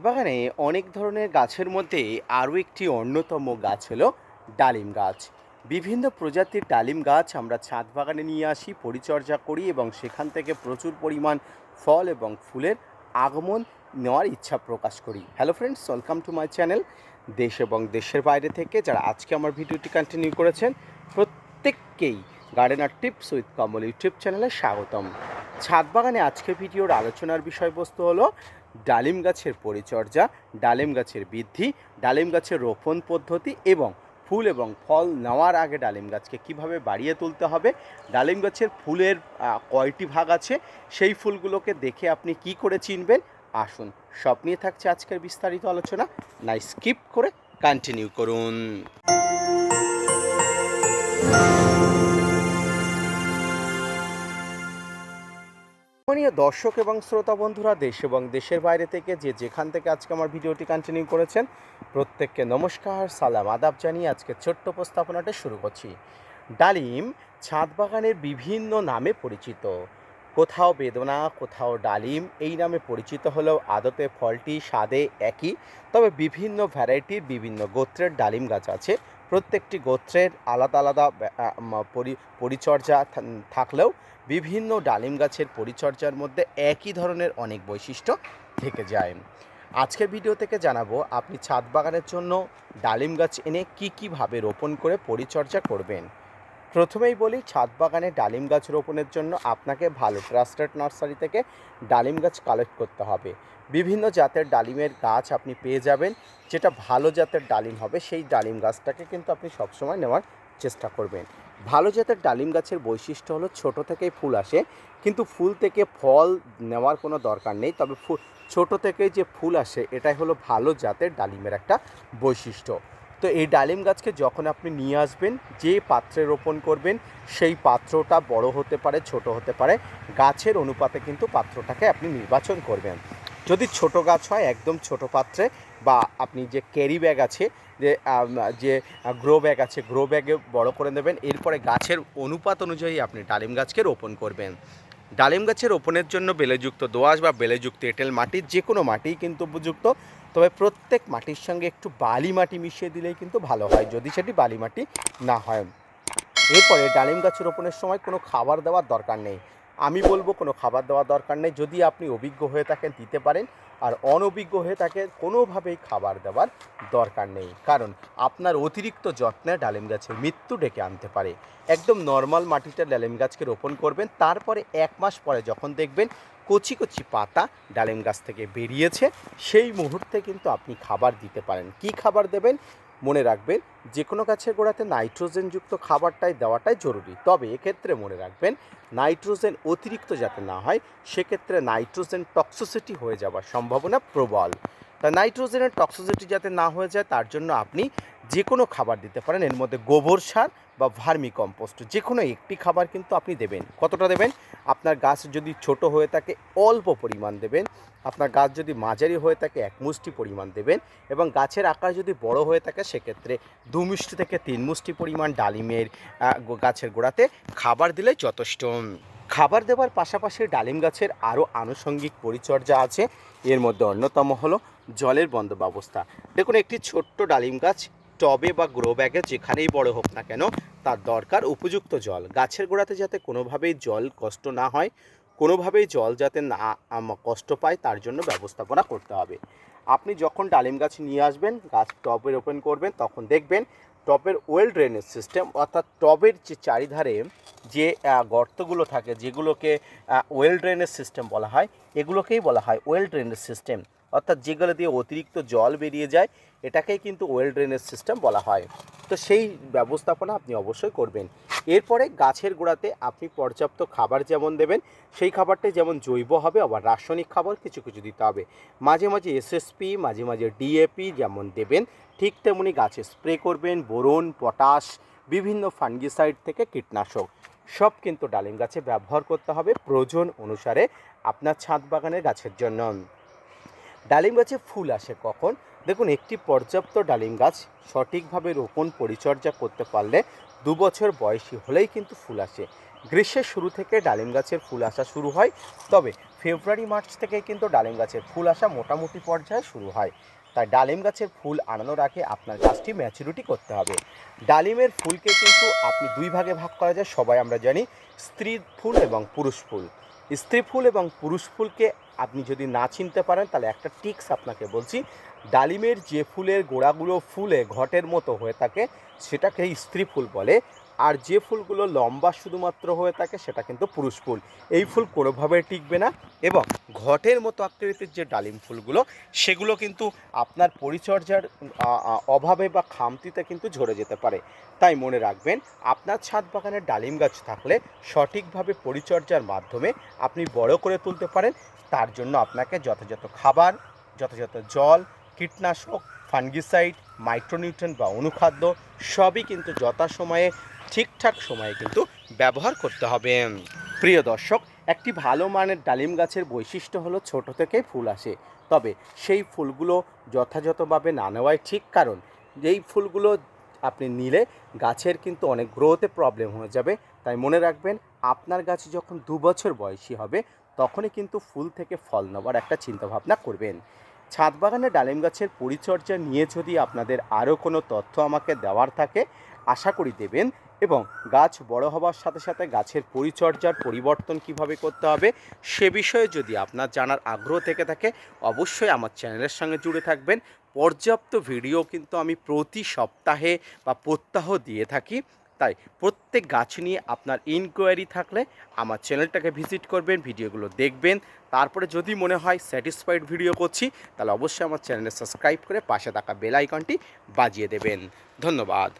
বাগানে অনেক ধরনের গাছের মধ্যে আরও একটি অন্যতম গাছ হলো ডালিম গাছ। বিভিন্ন প্রজাতির ডালিম গাছ আমরা ছাদ বাগানে নিয়ে আসি, পরিচর্যা করি এবং সেখান থেকে প্রচুর পরিমাণ ফল এবং ফুলের আগমন নেওয়ার ইচ্ছা প্রকাশ করি। Hello friends, welcome to my channel. দেশ এবং দেশের বাইরে থেকে যারা আজকে আমার ভিডিওটি কন্টিনিউ করেছেন, প্রত্যেককেই gardener tips with Kamal YouTube চ্যানেলে স্বাগতম। ছাদ বাগানে আজকের ভিডিওর আলোচনার বিষয়বস্তু হলো ডালিম গাছের পরিচর্যা, ডালিম গাছের বৃদ্ধি, ডালিম গাছের রোপণ পদ্ধতি এবং ফুল এবং ফল নেওয়ার আগে ডালিম গাছকে কীভাবে বাড়িয়ে তুলতে হবে, ডালিম গাছের ফুলের কয়টি ভাগ আছে, সেই ফুলগুলোকে দেখে আপনি কি করে চিনবেন। আসুন, সব নিয়ে থাকছে আজকের বিস্তারিত আলোচনা। না স্কিপ করে কন্টিনিউ করুন। মাননীয় দর্শক এবং শ্রোতা বন্ধুরা, দেশ এবং দেশের বাইরে থেকে যে যেখান থেকে আজকে আমার ভিডিওটি কন্টিনিউ করেছেন, প্রত্যেককে নমস্কার, সালাম, আদাব জানিয়ে আজকে ছোট্ট উপস্থাপনাটা শুরু করছি। ডালিম ছাদ বাগানের বিভিন্ন নামে পরিচিত। কোথাও বেদনা, কোথাও ডালিম এই নামে পরিচিত হলেও আদতে ফলটি স্বাদে একই। তবে বিভিন্ন ভ্যারাইটির বিভিন্ন গোত্রের ডালিম গাছ আছে। প্রত্যেকটি গোত্রের আলাদা আলাদা পরিচর্যা থাকলেও বিভিন্ন ডালিম গাছের পরিচর্যার মধ্যে একই ধরনের অনেক বৈশিষ্ট্য থেকে যায়। আজকের ভিডিও থেকে জানাবো আপনি ছাদ বাগানের জন্য ডালিম গাছ এনে কীভাবে রোপণ করে পরিচর্যা করবেন। প্রথমেই বলি, ছাদ বাগানে ডালিম গাছ রোপণের জন্য আপনাকে ভালো ট্রাস্টেড নার্সারি থেকে ডালিম গাছ কালেক্ট করতে হবে। বিভিন্ন জাতের ডালিমের গাছ আপনি পেয়ে যাবেন। যেটা ভালো জাতের ডালিম হবে সেই ডালিম গাছটাকে কিন্তু আপনি সবসময় নেওয়ার চেষ্টা করবেন। ভালো জাতের ডালিম গাছের বৈশিষ্ট্য হলো ছোট থেকেই ফুল আসে, কিন্তু ফুল থেকে ফল নেওয়ার কোনো দরকার নেই। তবে ছোট থেকেই যে ফুল আসে এটাই হলো ভালো জাতের ডালিমের একটা বৈশিষ্ট্য। তো এই ডালিম গাছকে যখন আপনি নিয়ে আসবেন, যে পাত্রে রোপণ করবেন সেই পাত্রটা বড় হতে পারে, ছোট হতে পারে, গাছের অনুপাতে কিন্তু পাত্রটাকে আপনি নির্বাচন করবেন। যদি ছোট গাছ হয় একদম ছোট পাত্রে, বা আপনি যে ক্যারি ব্যাগ আছে, যে গ্রো ব্যাগ আছে, গ্রো ব্যাগে বড় করে নেবেন। এরপরে গাছের অনুপাত অনুযায়ী আপনি ডালিম গাছকে রোপণ করবেন। ডালিম গাছের রোপণের জন্য বেলেযুক্ত দোআঁশ বা বেলেযুক্ত এঁটেল মাটি, যে কোনো মাটিই কিন্তু উপযুক্ত। তবে প্রত্যেক মাটির সঙ্গে একটু বালি মাটি মিশিয়ে দিলেই কিন্তু ভালো হয়, যদি সেটি বালি মাটি না হয়। এরপরে ডালিম গাছ রোপণের সময় কোনো খাবার দেওয়ার দরকার নেই। আমি বলবো কোনো খাবার দেওয়ার দরকার নেই। যদি আপনি অভিজ্ঞ হয়ে থাকেন দিতে পারেন, আর অনভিজ্ঞ হয়ে থাকে কোনোভাবেই খাবার দেওয়ার দরকার নেই, কারণ আপনার অতিরিক্ত যত্নে ডালিম গাছের মৃত্যু ডেকে আনতে পারে। একদম নর্মাল মাটিতে ডালিম গাছকে রোপণ করবেন। তারপরে 1 মাস পরে যখন দেখবেন কচি কচি পাতা ডালিম গাছ থেকে বেরিয়েছে, সেই মুহূর্তে কিন্তু আপনি খাবার দিতে পারেন। কি খাবার দেবেন? মনে রাখবেন, যে কোনো গাছের গোড়াতে নাইট্রোজেনযুক্ত খাবারটাই দেওয়াটাই জরুরি। তবে এক্ষেত্রে মনে রাখবেন, নাইট্রোজেন অতিরিক্ত যাতে না হয়, সেক্ষেত্রে নাইট্রোজেন টক্সিসিটি হয়ে যাওয়ার সম্ভাবনা প্রবল। তা নাইট্রোজেনের টক্সিসিটি যাতে না হয়ে যায় তার জন্য আপনি যে কোনো খাবার দিতে পারেন। এর মধ্যে গোবর সার বা ভার্মি কম্পোস্ট যে কোনো একটি খাবার কিন্তু আপনি দেবেন। কতটা দেবেন? আপনার গাছ যদি ছোট হয়ে থাকে অল্প পরিমাণ দেবেন, আপনার গাছ যদি মাঝারি হয়ে থাকে 1 মুষ্টি পরিমাণ দেবেন, এবং গাছের আকার যদি বড় হয়ে থাকে সেক্ষেত্রে 2 মুষ্টি থেকে 3 মুষ্টি পরিমাণ ডালিমের গাছের গোড়াতে খাবার দিলে যথেষ্ট। খাবার দেওয়ার পাশাপাশি ডালিম গাছের আরও আনুষঙ্গিক পরিচর্যা আছে। এর মধ্যে অন্যতম হলো জলের বন্দোবস্ত। দেখুন, একটি ছোট্ট ডালিম গাছ টবে বা গ্রো ব্যাগে যেখানেই বড় হোক না কেন, তার দরকার উপযুক্ত জল। গাছের গোড়াতে যাতে কোনোভাবেই জল কষ্ট না হয়, কোনোভাবেই জল যাতে না কষ্ট পায়, তার জন্য ব্যবস্থাপনা করতে হবে। আপনি যখন ডালিম গাছ নিয়ে আসবেন, গাছ টবে রোপণ করবেন, তখন দেখবেন টবের ওয়েল ড্রেনেজ সিস্টেম, অর্থাৎ টবের যে চারিধারে যে গর্তগুলো থাকে, যেগুলোকে ওয়েল ড্রেনেজ সিস্টেম বলা হয়, এগুলোকেই বলা হয় ওয়েল ড্রেনেজ সিস্টেম। অর্থাৎ যেগুলো দিয়ে অতিরিক্ত জল বেরিয়ে যায়, এটাকেই কিন্তু ওয়েল ড্রেনেজ সিস্টেম বলা হয়। তো সেই ব্যবস্থাপনা আপনি অবশ্যই করবেন। এরপরে গাছের গোড়াতে আপনি পর্যাপ্ত খাবার যেমন দেবেন, সেই খাবারটাই যেমন জৈব হবে, আবার রাসায়নিক খাবার কিছু কিছু দিতে হবে। মাঝে মাঝে এসএসপি, মাঝে মাঝে ডিএপি যেমন দেবেন, ঠিক তেমনি গাছে স্প্রে করবেন বোরন, পটাশ, বিভিন্ন ফাঙ্গিসাইড থেকে কীটনাশক, সব কিন্তু ডালিম গাছে ব্যবহার করতে হবে প্রয়োজন অনুসারে আপনার ছাদ বাগানের গাছের জন্য। ডালিম গাছে ফুল আসে কখন? দেখুন, একটি পর্যাপ্ত ডালিম গাছ সঠিকভাবে রোপণ পরিচর্যা করতে পারলে 2 বছর বয়সী হলেই কিন্তু ফুল আসে। গ্রীষ্মের শুরু থেকে ডালিম গাছের ফুল আসা শুরু হয়, তবে ফেব্রুয়ারি মার্চ থেকে কিন্তু ডালিম গাছের ফুল আসা মোটামুটি পর্যায়ে শুরু হয়। তাই ডালিম গাছের ফুল আনানোর আগে আপনার গাছটি ম্যাচুরিটি করতে হবে। ডালিমের ফুলকে কিন্তু আপনি দুই ভাগে ভাগ করা যায়, সবাই আমরা জানি, স্ত্রী ফুল এবং পুরুষ ফুল। স্ত্রী ফুল এবং পুরুষ ফুলকে আপনি যদি না চিনতে পারেন তাহলে একটা টিক্স আপনাকে বলছি। ডালিমের যে ফুলের গোড়াগুলো ফুলে ঘটের মতো হয়ে থাকে সেটাকে স্ত্রী ফুল বলে, আর যে ফুলগুলো লম্বা শুধুমাত্র হয়ে থাকে সেটা কিন্তু পুরুষ ফুল। এই ফুল কোনোভাবে টিকবে না এবং ঘটের মতো আকৃতির যে ডালিম ফুলগুলো সেগুলো কিন্তু আপনার পরিচর্যার অভাবে বা খামতিতে কিন্তু ঝরে যেতে পারে। তাই মনে রাখবেন, আপনার ছাদ বাগানে ডালিম গাছ থাকলে সঠিকভাবে পরিচর্যার মাধ্যমে আপনি বড় করে তুলতে পারেন। তার জন্য আপনাকে যথাযথ খাবার, যথাযথ জল, কীটনাশক, ফাঙ্গিসাইড, মাইক্রোনিউট্রিয়েন্ট বা অনুখাদ্য সবই কিন্তু যথাসময়ে ঠিকঠাক সময়ে কিন্তু ব্যবহার করতে হবে। প্রিয় দর্শক, একটি ভালো মানের ডালিম গাছের বৈশিষ্ট্য হলো ছোট থেকেই ফুল আসে, তবে সেই ফুলগুলো যথাযথভাবে না নেওয়াই ঠিক। কারণ এই ফুলগুলো আপনি নিলে গাছের কিন্তু অনেক গ্রোথে প্রবলেম হয়ে যাবে। তাই মনে রাখবেন, আপনার গাছ যখন 2 বছর বয়সী হবে তখনই কিন্তু ফুল থেকে ফল নেওয়ার একটা চিন্তাভাবনা করবেন। ছাদ বাগানে ডালিম গাছের পরিচর্যা নিয়ে যদি আপনাদের আরও কোনো তথ্য আমাকে দেওয়ার থাকে আশা করি দেবেন, এবং গাছ বড় হওয়ার সাথে সাথে গাছের পরিচর্যার পরিবর্তন কিভাবে করতে হবে সে বিষয়ে যদি আপনার জানার আগ্রহ থেকে থাকে অবশ্যই আমার চ্যানেলের সঙ্গে জুড়ে থাকবেন। পর্যাপ্ত ভিডিও কিন্তু আমি প্রতি সপ্তাহে বা প্রত্যহ দিয়ে থাকি। তাই প্রত্যেক গাছ নিয়ে আপনার ইনকোয়ারি থাকলে আমার চ্যানেলটাকে ভিজিট করবেন, ভিডিওগুলো দেখবেন। তারপরে যদি মনে হয় স্যাটিসফাইড ভিডিও করছি তাহলে অবশ্যই আমার চ্যানেলে সাবস্ক্রাইব করে পাশে থাকা বেল আইকনটি বাজিয়ে দেবেন। ধন্যবাদ।